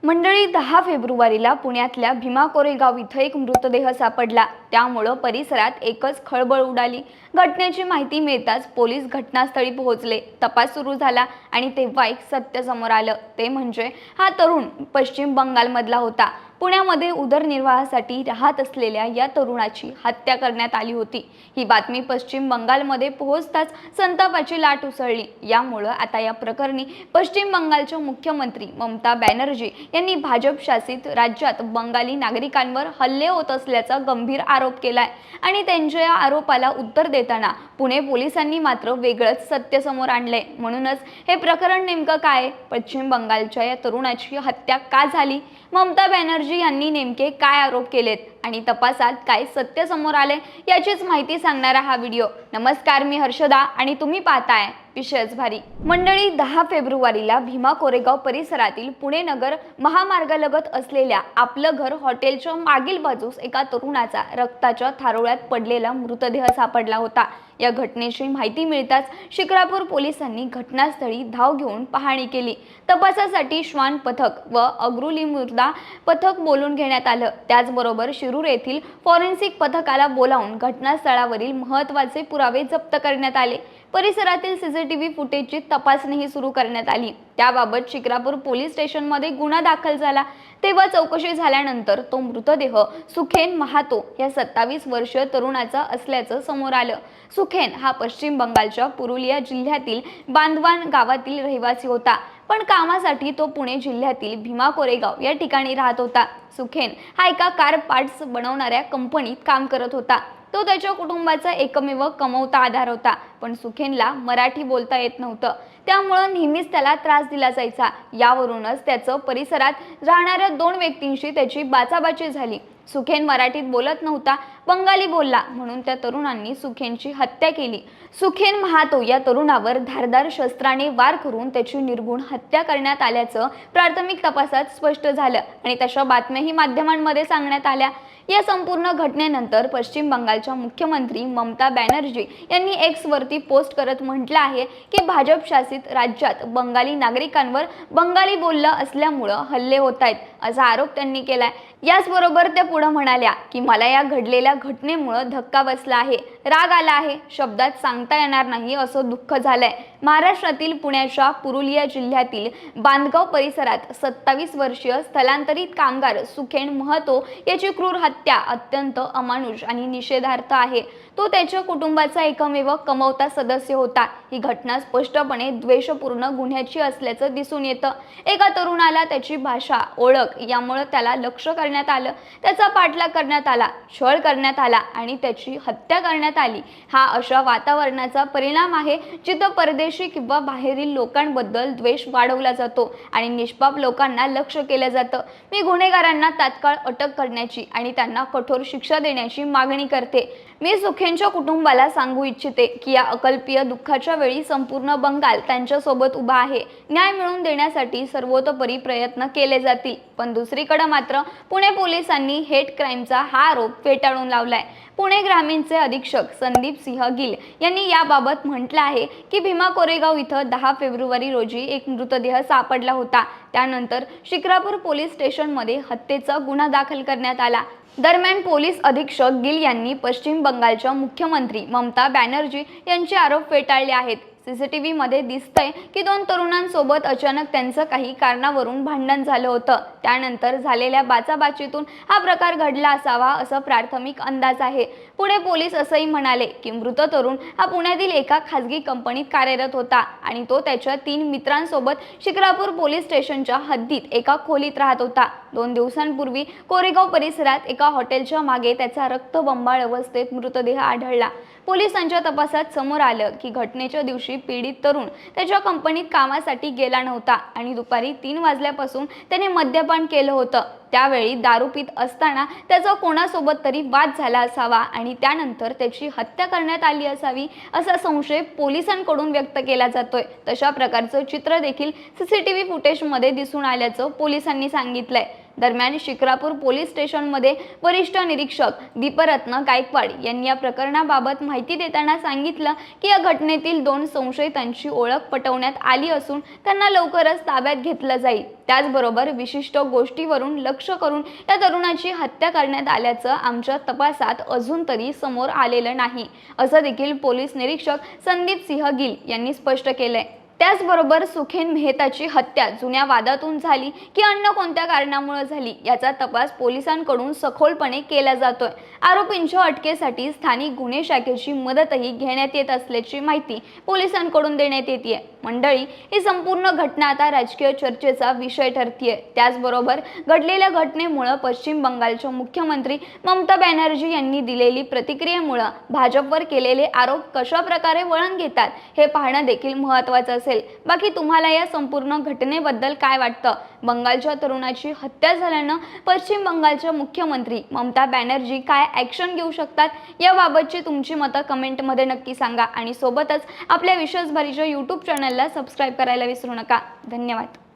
मंडळी 10 फेब्रुवारीला पुण्यातल्या भीमा कोरेगाव इथं एक मृतदेह सापडला। त्यामुळे परिसरात एकच खळबळ उडाली। घटनेची माहिती मिळताच पोलीस घटनास्थळी पोहोचले। तपास सुरू झाला आणि तेव्हा एक सत्य समोर आलं। ते म्हणजे हा तरुण पश्चिम बंगालमधला होता। पुण्यामध्ये उदरनिर्वाहासाठी राहत असलेल्या या तरुणाची हत्या करण्यात आली होती। ही बातमी पश्चिम बंगालमध्ये पोहोचताच संतापाची लाट उसळली। यामुळे आता या प्रकरणी पश्चिम बंगालच्या मुख्यमंत्री ममता बॅनर्जी यांनी भाजप शासित राज्यात बंगाली नागरिकांवर हल्ले होत असल्याचा गंभीर आरोप केलाय आणि त्यांच्या या आरोपाला उत्तर देताना पुणे पोलिसांनी मात्र वेगळंच सत्य समोर आणलंय। म्हणूनच हे प्रकरण नेमकं काय, पश्चिम बंगालच्या या तरुणाची हत्या का झाली, ममता बॅनर्जी यांनी नेमके काय आरोप केलेत आणि तपासात काय सत्य समोर आले याचीच माहिती सांगणारा हा व्हिडिओ। नमस्कार, मी हर्षदा आणि तुम्ही पाहताय विशेष भारी। मंडळी 10 फेब्रुवारीला भीमा कोरेगाव परिसरातील पुणे नगर महामार्गालगत असलेल्या आपलं घर हॉटेलच्या मागील बाजूस एका तरुणाचा रक्ताच्या थारोळ्यात पडलेला मृतदेह सापडला होता। या घटनेची माहिती मिळताच शिक्रापूर पोलिसांनी घटनास्थळी धाव घेऊन पाहणी केली। तपासासाठी श्वान पथक व अग्रुली मृदा पथक बोलून घेण्यात आलं। त्याचबरोबर शिरूर येथील फॉरेन्सिक पथकाला बोलावून घटनास्थळावरील महत्त्वाचे पुरावे जप्त करण्यात आले। परिसरातील सीसीटीव्ही फुटेजची तपासणीही सुरू करण्यात आली। त्याबाबत शिक्रापूर पोलीस स्टेशनमध्ये गुन्हा दाखल झाला। तेव्हा चौकशी झाल्यानंतर तो मृतदेह सुखेन महातो या 27 वर्षीय तरुणाचा असल्याचं समोर आलं। सुखेन हा पश्चिम बंगालच्या पुरुलिया जिल्ह्यातील बांदवान गावातील रहिवासी होता, पण कामासाठी तो पुणे जिल्ह्यातील भीमा कोरेगाव या ठिकाणी राहत होता। सुखेन हा एका कार पार्ट्स बनवणाऱ्या कंपनीत काम करत होता। तो त्याच्या कुटुंबाचा एकमेव कमवता आधार होता, पण सुखेनला मराठी बोलता येत नव्हतं। त्यामुळे नेहमीच त्याला त्रास दिला जायचा। यावरूनच त्याचं परिसरात राहणाऱ्या 2 व्यक्तींशी त्याची बाचाबाची झाली। सुखेन मराठीत बोलत नव्हता, बंगाली बोलला, म्हणून त्या तरुणांनी सुखेनची हत्या केली। सुखेन महातो या तरुणावर धारदार शस्त्राने वार करून त्याची निर्घृण हत्या करण्यात आल्याचं प्राथमिक तपासात स्पष्ट झालं आणि तशा बातम्याही माध्यमांमध्ये सांगण्यात आल्या। या संपूर्ण घटनेनंतर पश्चिम बंगालच्या मुख्यमंत्री ममता बॅनर्जी यांनी एक्स वरती पोस्ट करत म्हटलं आहे की भाजप शासित राज्यात बंगाली नागरिकांवर बंगाली बोललं असल्यामुळे हल्ले होत आहेत, असा आरोप त्यांनी केलाय। याचबरोबर त्या पुढे म्हणाल्या की मला या घडलेल्या घटनेमुळे धक्का बसला आहे, राग आला आहे, शब्दात सांगता येणार नाही असं दुःख झालंय। महाराष्ट्रातील पुण्याच्या पुरुलिया जिल्ह्यातील बांदगाव परिसरात 27 वर्षीय स्थलांतरित कामगार सुखेन महतो याची क्रूर हत्या अत्यंत अमानुष आणि निषेधार्थ आहे। तो त्याच्या कुटुंबाचा एकमेव कमवता सदस्य होता। ही घटना स्पष्टपणे द्वेषपूर्ण गुन्ह्याची असल्याचं दिसून येतं। एका तरुणाला त्याची भाषा, ओळख यामुळे त्याला लक्ष्य करण्यात आलं, त्याचा पाठलाग करण्यात आला, छळ करण्यात आला आणि त्याची हत्या करण्यात आली। हा अशा वातावरणाचा परिणाम आहे जिथं परदेशी किंवा बाहेरील लोकांबद्दल द्वेष वाढवला जातो आणि निष्पाप लोकांना लक्ष्य केलं जातं। मी गुन्हेगारांना तात्काळ अटक करण्याची आणि त्यांना कठोर शिक्षा देण्याची मागणी करते। मी सुखेनच्या कुटुंबाला सांगू इच्छिते की या अकल्पीय दुःखाच्या वेळी संपूर्ण बंगाल त्यांच्या सोबत उभा आहे। न्याय मिळवून देण्यासाठी सर्वतोपरी प्रयत्न केले जातील। पण दुसरीकडे मात्र पुणे पोलिसांनी हेट क्राईमचा हा आरोप फेटाळून लावलाय। पुणे ग्रामीणचे अधीक्षक संदीप सिंह गिल यांनी याबाबत म्हटलं आहे की भीमा कोरेगाव इथं 10 फेब्रुवारी रोजी एक मृतदेह सापडला होता। त्यानंतर शिक्रापूर पोलीस स्टेशनमध्ये हत्येचा गुन्हा दाखल करण्यात आला। दरम्यान पोलीस अधीक्षक गिल यांनी पश्चिम बंगालच्या मुख्यमंत्री ममता बॅनर्जी यांचे आरोप फेटाळले आहेत। सीसीटीव्ही मध्ये दिसतंय की 2 तरुणांसोबत अचानक त्यांचं काही कारणावरून भांडण झालं होतं। त्यानंतर झालेल्या बाचाबाचीतून हा प्रकार घडला असावा असा प्राथमिक अंदाज आहे। पुणे पोलीस असंही म्हणाले की मृत तरुण हा पुण्यातील एका खासगी कंपनीत कार्यरत होता आणि तो त्याच्या 3 मित्रांसोबत शिक्रापूर पोलीस स्टेशनच्या हद्दीत एका खोलीत राहत होता। 2 दिवसांपूर्वी कोरेगाव परिसरात एका हॉटेलच्या मागे त्याचा रक्तबंबाळ अवस्थेत मृतदेह आढळला। पोलिसांच्या तपासात समोर आलं की घटनेच्या दिवशी पीडित तरुण त्याच्या कंपनीत कामासाठी गेला नव्हता आणि दुपारी 3 वाजल्यापासून त्याने मद्यपान केलं होतं। त्यावेळी दारू पीत असताना त्याचा कोणासोबत तरी वाद झाला असावा आणि त्यानंतर त्याची हत्या करण्यात आली असावी असा संशय पोलिसांकडून व्यक्त केला जातोय। तशा प्रकारचं चित्र देखील सीसीटीव्ही फुटेजमध्ये दिसून आल्याचं पोलिसांनी सांगितलंय। दरम्यान शिक्रापूर पोलीस स्टेशनमध्ये वरिष्ठ निरीक्षक दीपरत्न गायकवाड यांनी या प्रकरणाबाबत माहिती देताना सांगितलं की या घटनेतील 2 संशयितांची ओळख पटवण्यात आली असून त्यांना लवकरच ताब्यात घेतलं जाईल। त्याचबरोबर विशिष्ट गोष्टीवरून लक्ष करून या तरुणाची हत्या करण्यात आल्याचं आमच्या तपासात अजून तरी समोर आलेलं नाही, असं देखील पोलीस निरीक्षक संदीप सिंह गिल यांनी स्पष्ट केलंय। त्याचबरोबर सुखेन मेहताची हत्या जुन्या वादातून झाली की अन्य कोणत्या कारणामुळे झाली याचा तपास पोलिसांकडून सखोलपणे केला जातोय। आरोपींच्या अटकेसाठी स्थानिक गुन्हे शाखेची मदतही घेण्यात येत असल्याची माहिती पोलिसांकडून देण्यात येते। मंडळी, ही संपूर्ण घटना आता राजकीय चर्चेचा विषय ठरतीये। त्याचबरोबर घडलेल्या घटनेमुळे पश्चिम बंगालच्या मुख्यमंत्री ममता बॅनर्जी यांनी दिलेली प्रतिक्रियेमुळे भाजपवर केलेले आरोप कशा प्रकारे वळण घेतात हे पाहणं देखील महत्त्वाचं असेल। बाकी तुम्हाला या संपूर्ण घटनेबद्दल काय वाटतं? बंगालच्या तरुणाची हत्या झाल्यानं पश्चिम बंगालच्या मुख्यमंत्री ममता बॅनर्जी काय ॲक्शन घेऊ शकतात याबाबतची तुमची मतं कमेंटमध्ये नक्की सांगा आणि सोबतच आपल्या विश्वासभरीच्या YouTube चॅनलला सबस्क्राइब करायला विसरू नका। धन्यवाद।